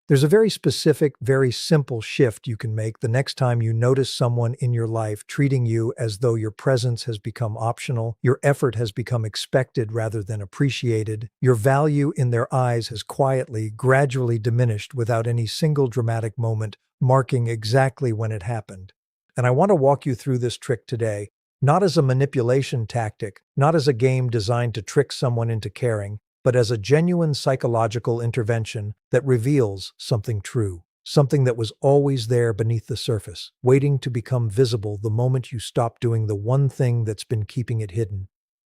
There's a very specific, very simple shift you can make the next time you notice someone in your life treating you as though your presence has become optional, your effort has become expected rather than appreciated, your value in their eyes has quietly, gradually diminished without any single dramatic moment marking exactly when it happened. And I want to walk you through this trick today, not as a manipulation tactic, not as a game designed to trick someone into caring, but as a genuine psychological intervention that reveals something true, something that was always there beneath the surface, waiting to become visible the moment you stop doing the one thing that's been keeping it hidden.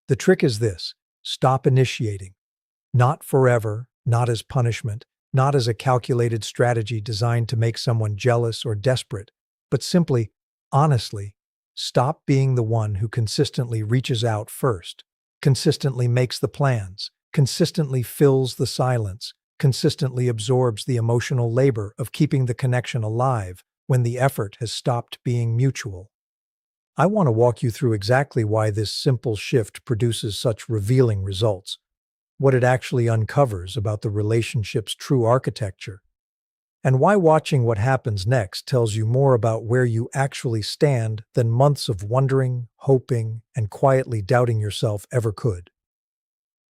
The trick is this: stop initiating. Not forever, not as punishment, not as a calculated strategy designed to make someone jealous or desperate, but simply, honestly, stop being the one who consistently reaches out first, consistently makes the plans, consistently fills the silence, consistently absorbs the emotional labor of keeping the connection alive when the effort has stopped being mutual. I want to walk you through exactly why this simple shift produces such revealing results, what it actually uncovers about the relationship's true architecture, and why watching what happens next tells you more about where you actually stand than months of wondering, hoping, and quietly doubting yourself ever could.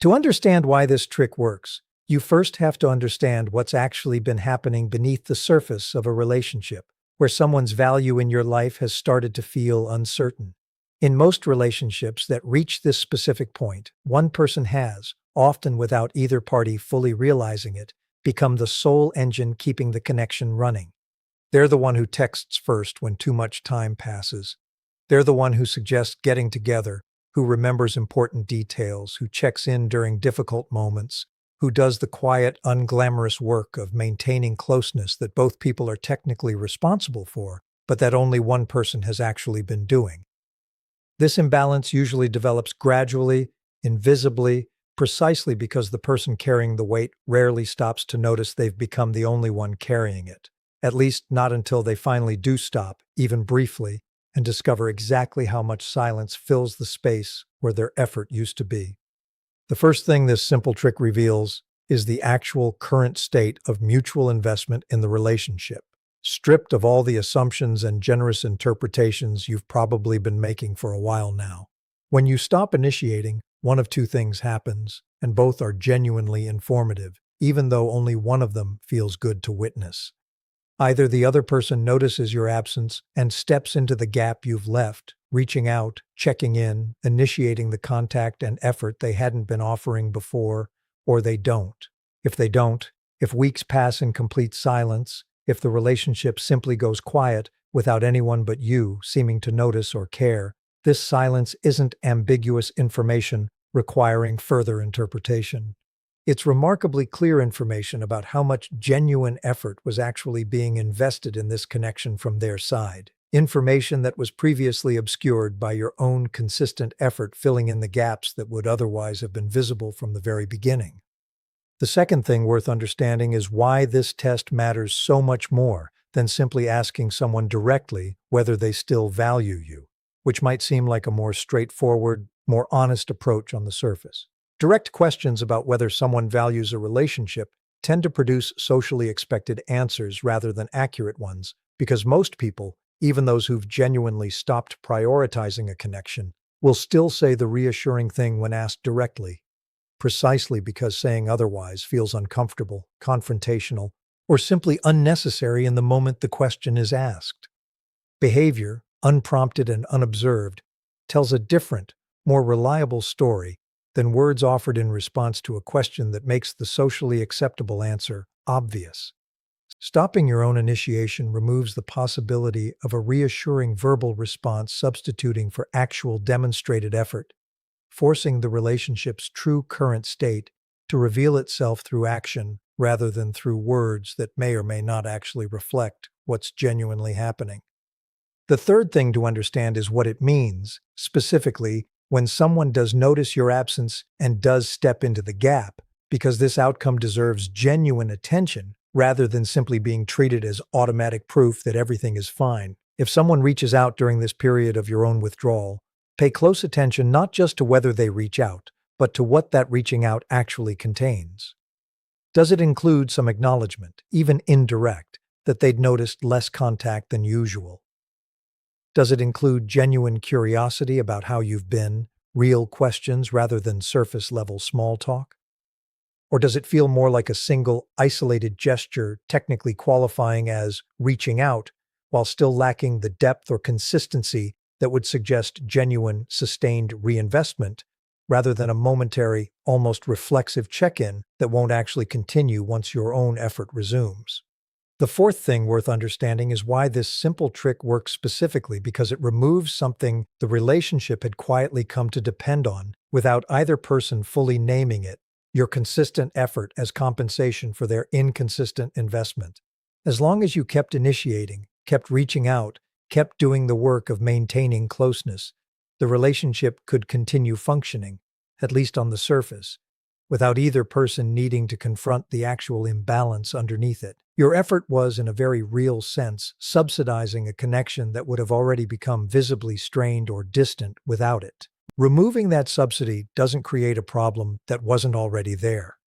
To understand why this trick works, you first have to understand what's actually been happening beneath the surface of a relationship, where someone's value in your life has started to feel uncertain. In most relationships that reach this specific point, one person has, often without either party fully realizing it, become the sole engine keeping the connection running. They're the one who texts first when too much time passes. They're the one who suggests getting together, who remembers important details, who checks in during difficult moments, who does the quiet, unglamorous work of maintaining closeness that both people are technically responsible for, but that only one person has actually been doing. This imbalance usually develops gradually, invisibly, precisely because the person carrying the weight rarely stops to notice they've become the only one carrying it. At least not until they finally do stop, even briefly, and discover exactly how much silence fills the space where their effort used to be. The first thing this simple trick reveals is the actual current state of mutual investment in the relationship, stripped of all the assumptions and generous interpretations you've probably been making for a while now. When you stop initiating, one of two things happens, and both are genuinely informative, even though only one of them feels good to witness. Either the other person notices your absence and steps into the gap you've left, reaching out, checking in, initiating the contact and effort they hadn't been offering before, or they don't. If they don't, if weeks pass in complete silence, if the relationship simply goes quiet without anyone but you seeming to notice or care, this silence isn't ambiguous information requiring further interpretation. It's remarkably clear information about how much genuine effort was actually being invested in this connection from their side. Information that was previously obscured by your own consistent effort filling in the gaps that would otherwise have been visible from the very beginning. The second thing worth understanding is why this test matters so much more than simply asking someone directly whether they still value you, which might seem like a more straightforward, more honest approach on the surface. Direct questions about whether someone values a relationship tend to produce socially expected answers rather than accurate ones, because most people, even those who've genuinely stopped prioritizing a connection, will still say the reassuring thing when asked directly, precisely because saying otherwise feels uncomfortable, confrontational, or simply unnecessary in the moment the question is asked. Behavior, unprompted and unobserved, tells a different, more reliable story than words offered in response to a question that makes the socially acceptable answer obvious. Stopping your own initiation removes the possibility of a reassuring verbal response substituting for actual demonstrated effort, forcing the relationship's true current state to reveal itself through action rather than through words that may or may not actually reflect what's genuinely happening. The third thing to understand is what it means, specifically, when someone does notice your absence and does step into the gap, because this outcome deserves genuine attention rather than simply being treated as automatic proof that everything is fine. If someone reaches out during this period of your own withdrawal, pay close attention not just to whether they reach out, but to what that reaching out actually contains. Does it include some acknowledgement, even indirect, that they'd noticed less contact than usual? Does it include genuine curiosity about how you've been, real questions rather than surface-level small talk? Or does it feel more like a single, isolated gesture, technically qualifying as reaching out, while still lacking the depth or consistency that would suggest genuine, sustained reinvestment, rather than a momentary, almost reflexive check-in that won't actually continue once your own effort resumes? The fourth thing worth understanding is why this simple trick works specifically, because it removes something the relationship had quietly come to depend on without either person fully naming it: your consistent effort as compensation for their inconsistent investment. As long as you kept initiating, kept reaching out, kept doing the work of maintaining closeness, the relationship could continue functioning, at least on the surface, without either person needing to confront the actual imbalance underneath it. Your effort was, in a very real sense, subsidizing a connection that would have already become visibly strained or distant without it. Removing that subsidy doesn't create a problem that wasn't already there.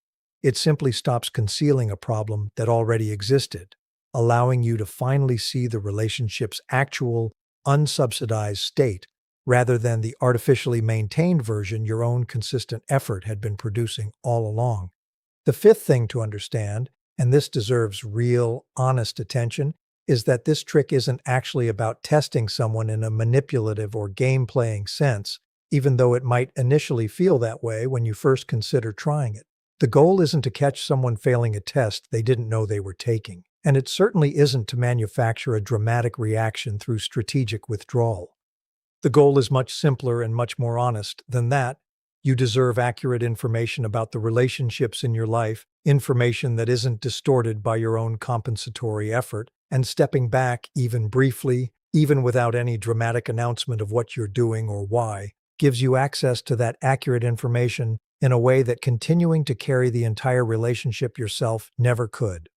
It simply stops concealing a problem that already existed, allowing you to finally see the relationship's actual, unsubsidized state rather than the artificially maintained version your own consistent effort had been producing all along. The fifth thing to understand, and this deserves real, honest attention, is that this trick isn't actually about testing someone in a manipulative or game-playing sense, even though it might initially feel that way when you first consider trying it. The goal isn't to catch someone failing a test they didn't know they were taking, and it certainly isn't to manufacture a dramatic reaction through strategic withdrawal. The goal is much simpler and much more honest than that. You deserve accurate information about the relationships in your life, information that isn't distorted by your own compensatory effort, and stepping back, even briefly, even without any dramatic announcement of what you're doing or why, gives you access to that accurate information in a way that continuing to carry the entire relationship yourself never could.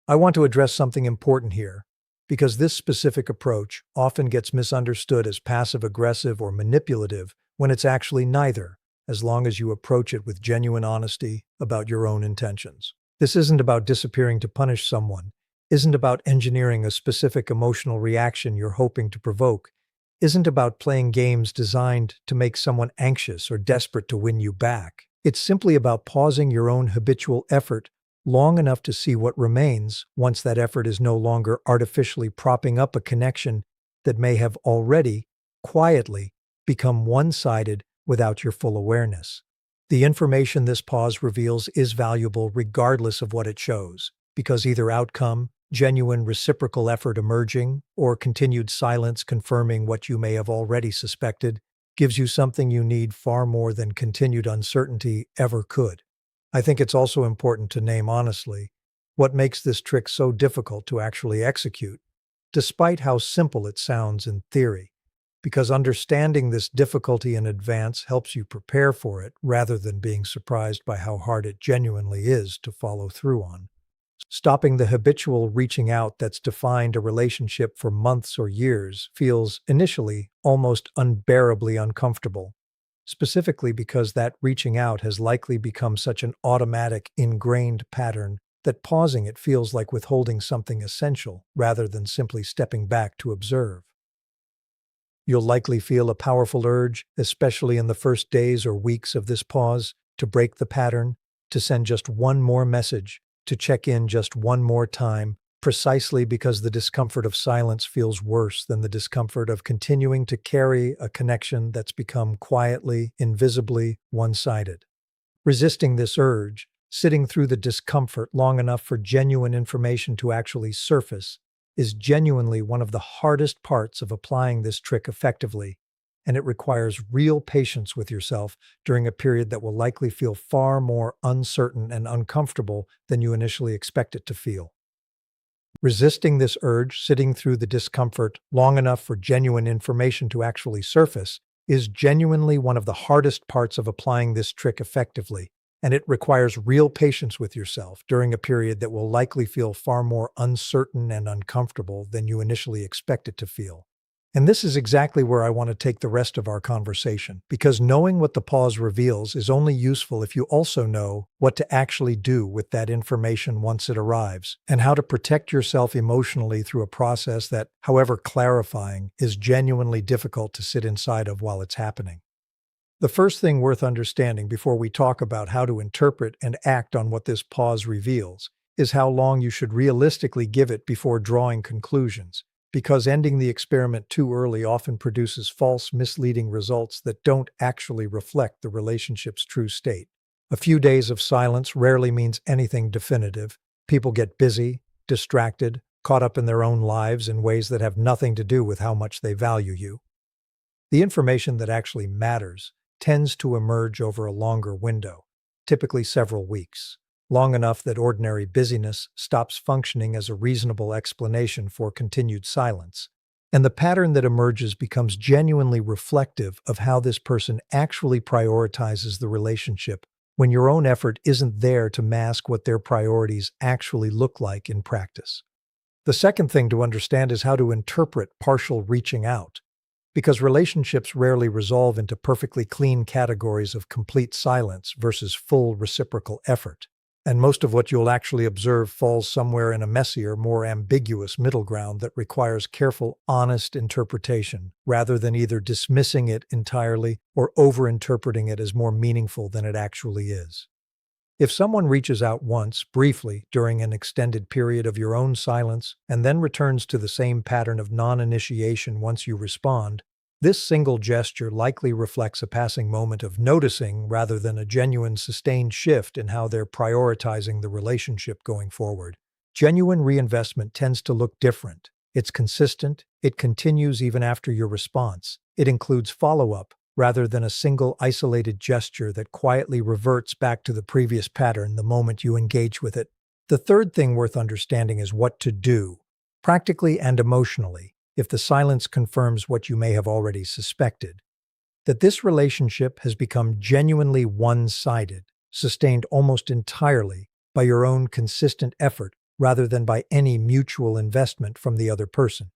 I want to address something important here, because this specific approach often gets misunderstood as passive-aggressive or manipulative when it's actually neither, as long as you approach it with genuine honesty about your own intentions. This isn't about disappearing to punish someone, isn't about engineering a specific emotional reaction you're hoping to provoke, isn't about playing games designed to make someone anxious or desperate to win you back. It's simply about pausing your own habitual effort long enough to see what remains once that effort is no longer artificially propping up a connection that may have already, quietly, become one-sided without your full awareness. The information this pause reveals is valuable regardless of what it shows, because either outcome, genuine reciprocal effort emerging, or continued silence confirming what you may have already suspected, gives you something you need far more than continued uncertainty ever could. I think it's also important to name honestly what makes this trick so difficult to actually execute, despite how simple it sounds in theory, because understanding this difficulty in advance helps you prepare for it rather than being surprised by how hard it genuinely is to follow through on. Stopping the habitual reaching out that's defined a relationship for months or years feels initially almost unbearably uncomfortable, specifically because that reaching out has likely become such an automatic, ingrained pattern that pausing it feels like withholding something essential rather than simply stepping back to observe. You'll likely feel a powerful urge, especially in the first days or weeks of this pause, to break the pattern, to send just one more message, to check in just one more time, precisely because the discomfort of silence feels worse than the discomfort of continuing to carry a connection that's become quietly, invisibly one-sided. Resisting this urge, sitting through the discomfort long enough for genuine information to actually surface, is genuinely one of the hardest parts of applying this trick effectively, and it requires real patience with yourself during a period that will likely feel far more uncertain and uncomfortable than you initially expect it to feel. Resisting this urge, sitting through the discomfort long enough for genuine information to actually surface, is genuinely one of the hardest parts of applying this trick effectively, and it requires real patience with yourself during a period that will likely feel far more uncertain and uncomfortable than you initially expect it to feel. And this is exactly where I want to take the rest of our conversation, because knowing what the pause reveals is only useful if you also know what to actually do with that information once it arrives, and how to protect yourself emotionally through a process that, however clarifying, is genuinely difficult to sit inside of while it's happening. The first thing worth understanding before we talk about how to interpret and act on what this pause reveals is how long you should realistically give it before drawing conclusions, because ending the experiment too early often produces false, misleading results that don't actually reflect the relationship's true state. A few days of silence rarely means anything definitive. People get busy, distracted, caught up in their own lives in ways that have nothing to do with how much they value you. The information that actually matters tends to emerge over a longer window, typically several weeks, long enough that ordinary busyness stops functioning as a reasonable explanation for continued silence. And the pattern that emerges becomes genuinely reflective of how this person actually prioritizes the relationship, when your own effort isn't there to mask what their priorities actually look like in practice. The second thing to understand is how to interpret partial reaching out, because relationships rarely resolve into perfectly clean categories of complete silence versus full reciprocal effort. And most of what you'll actually observe falls somewhere in a messier, more ambiguous middle ground that requires careful, honest interpretation, rather than either dismissing it entirely or overinterpreting it as more meaningful than it actually is. If someone reaches out once, briefly, during an extended period of your own silence, and then returns to the same pattern of non-initiation once you respond, this single gesture likely reflects a passing moment of noticing rather than a genuine sustained shift in how they're prioritizing the relationship going forward. Genuine reinvestment tends to look different. It's consistent, it continues even after your response. It includes follow-up, rather than a single isolated gesture that quietly reverts back to the previous pattern the moment you engage with it. The third thing worth understanding is what to do, practically and emotionally, if the silence confirms what you may have already suspected: that this relationship has become genuinely one-sided, sustained almost entirely by your own consistent effort rather than by any mutual investment from the other person.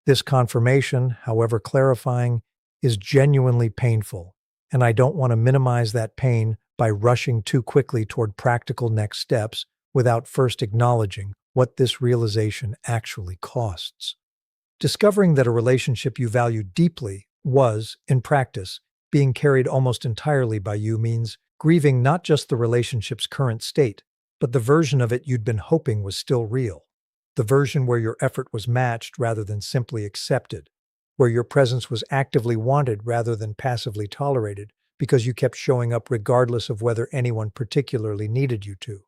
This confirmation, however clarifying, is genuinely painful, and I don't want to minimize that pain by rushing too quickly toward practical next steps without first acknowledging what this realization actually costs. Discovering that a relationship you value deeply was, in practice, being carried almost entirely by you means grieving not just the relationship's current state, but the version of it you'd been hoping was still real. The version where your effort was matched rather than simply accepted, where your presence was actively wanted rather than passively tolerated because you kept showing up regardless of whether anyone particularly needed you to.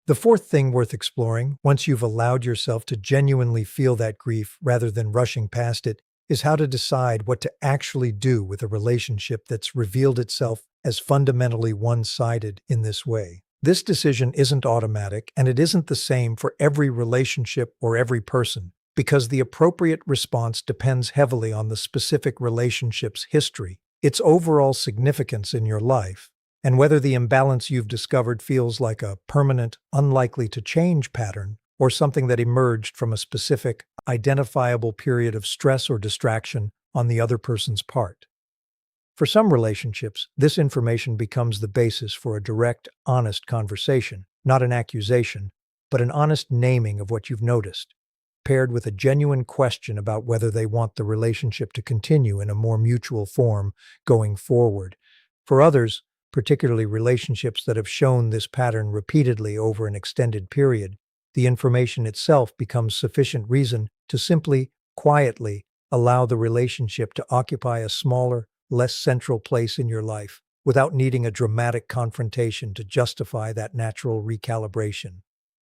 The fourth thing worth exploring, once you've allowed yourself to genuinely feel that grief rather than rushing past it, is how to decide what to actually do with a relationship that's revealed itself as fundamentally one-sided in this way. This decision isn't automatic, and it isn't the same for every relationship or every person, because the appropriate response depends heavily on the specific relationship's history, its overall significance in your life, and whether the imbalance you've discovered feels like a permanent, unlikely-to-change pattern or something that emerged from a specific, identifiable period of stress or distraction on the other person's part. For some relationships, this information becomes the basis for a direct, honest conversation, not an accusation, but an honest naming of what you've noticed, paired with a genuine question about whether they want the relationship to continue in a more mutual form going forward. For others, particularly relationships that have shown this pattern repeatedly over an extended period, the information itself becomes sufficient reason to simply, quietly, allow the relationship to occupy a smaller, less central place in your life, without needing a dramatic confrontation to justify that natural recalibration.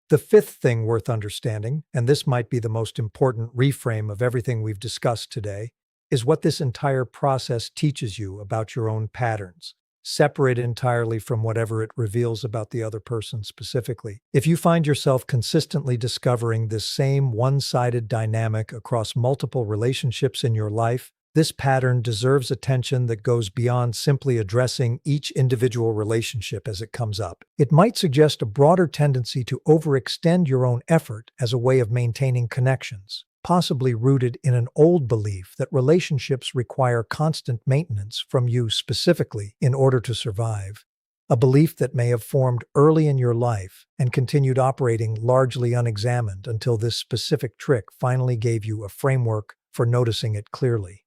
The fifth thing worth understanding, and this might be the most important reframe of everything we've discussed today, is what this entire process teaches you about your own patterns, separate entirely from whatever it reveals about the other person specifically. If you find yourself consistently discovering this same one-sided dynamic across multiple relationships in your life, this pattern deserves attention that goes beyond simply addressing each individual relationship as it comes up. It might suggest a broader tendency to overextend your own effort as a way of maintaining connections, possibly rooted in an old belief that relationships require constant maintenance from you specifically in order to survive. A belief that may have formed early in your life and continued operating largely unexamined until this specific trick finally gave you a framework for noticing it clearly.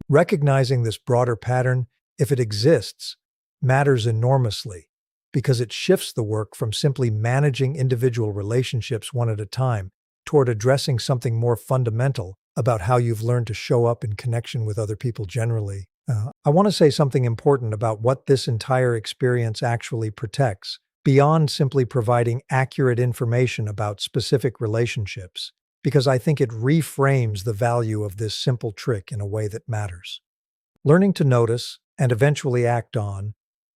Recognizing this broader pattern, if it exists, matters enormously because it shifts the work from simply managing individual relationships one at a time toward addressing something more fundamental about how you've learned to show up in connection with other people generally. I want to say something important about what this entire experience actually protects, beyond simply providing accurate information about specific relationships, because I think it reframes the value of this simple trick in a way that matters. Learning to notice, and eventually act on,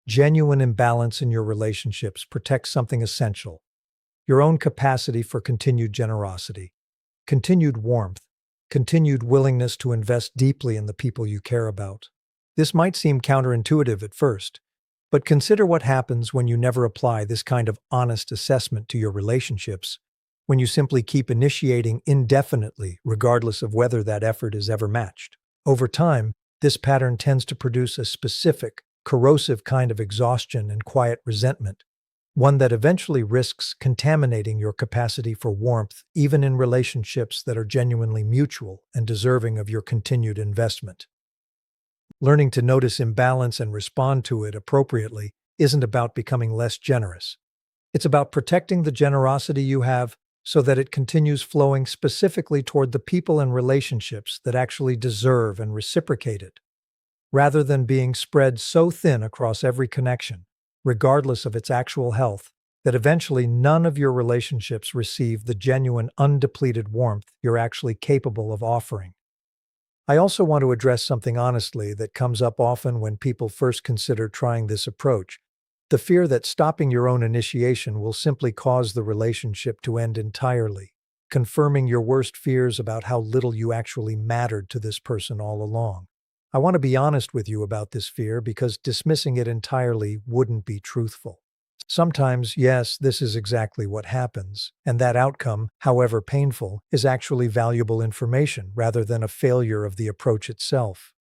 genuine imbalance in your relationships protects something essential: your own capacity for continued generosity, continued warmth, continued willingness to invest deeply in the people you care about. This might seem counterintuitive at first, but consider what happens when you never apply this kind of honest assessment to your relationships, when you simply keep initiating indefinitely regardless of whether that effort is ever matched. Over time, this pattern tends to produce a specific, corrosive kind of exhaustion and quiet resentment, one that eventually risks contaminating your capacity for warmth even in relationships that are genuinely mutual and deserving of your continued investment. Learning to notice imbalance and respond to it appropriately isn't about becoming less generous. It's about protecting the generosity you have so that it continues flowing specifically toward the people and relationships that actually deserve and reciprocate it, rather than being spread so thin across every connection, regardless of its actual health, that eventually none of your relationships receive the genuine, undepleted warmth you're actually capable of offering. I also want to address something honestly that comes up often when people first consider trying this approach: the fear that stopping your own initiation will simply cause the relationship to end entirely, confirming your worst fears about how little you actually mattered to this person all along. I want to be honest with you about this fear because dismissing it entirely wouldn't be truthful. Sometimes, yes, this is exactly what happens, and that outcome, however painful, is actually valuable information rather than a failure of the approach itself.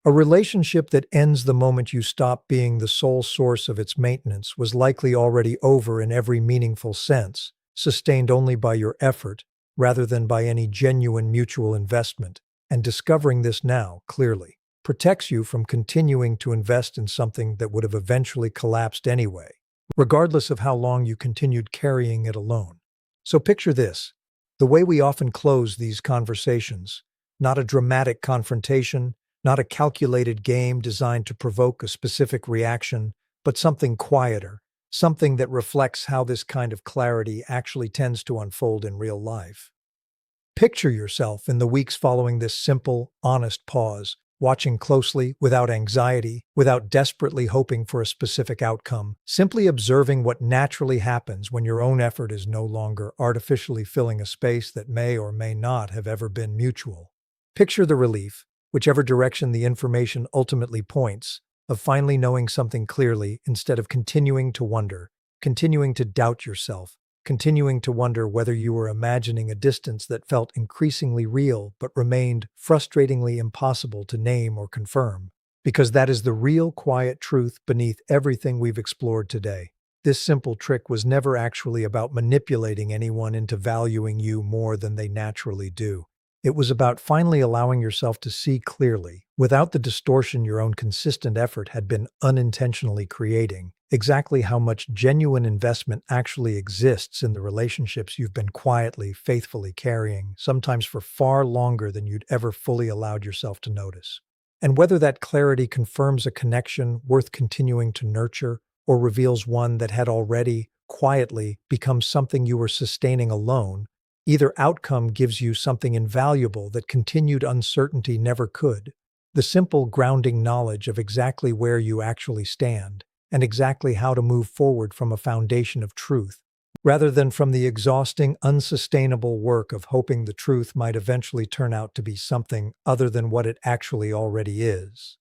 A relationship that ends the moment you stop being the sole source of its maintenance was likely already over in every meaningful sense, sustained only by your effort rather than by any genuine mutual investment, and discovering this now, clearly, protects you from continuing to invest in something that would have eventually collapsed anyway, regardless of how long you continued carrying it alone. So picture this: the way we often close these conversations, not a dramatic confrontation, not a calculated game designed to provoke a specific reaction, but something quieter, something that reflects how this kind of clarity actually tends to unfold in real life. Picture yourself in the weeks following this simple, honest pause, watching closely, without anxiety, without desperately hoping for a specific outcome, simply observing what naturally happens when your own effort is no longer artificially filling a space that may or may not have ever been mutual. Picture the relief, whichever direction the information ultimately points, of finally knowing something clearly instead of continuing to wonder, continuing to doubt yourself, continuing to wonder whether you were imagining a distance that felt increasingly real but remained frustratingly impossible to name or confirm. Because that is the real quiet truth beneath everything we've explored today. This simple trick was never actually about manipulating anyone into valuing you more than they naturally do. It was about finally allowing yourself to see clearly, without the distortion your own consistent effort had been unintentionally creating, exactly how much genuine investment actually exists in the relationships you've been quietly, faithfully carrying, sometimes for far longer than you'd ever fully allowed yourself to notice. And whether that clarity confirms a connection worth continuing to nurture, or reveals one that had already, quietly, become something you were sustaining alone, either outcome gives you something invaluable that continued uncertainty never could: the simple grounding knowledge of exactly where you actually stand, and exactly how to move forward from a foundation of truth, rather than from the exhausting, unsustainable work of hoping the truth might eventually turn out to be something other than what it actually already is.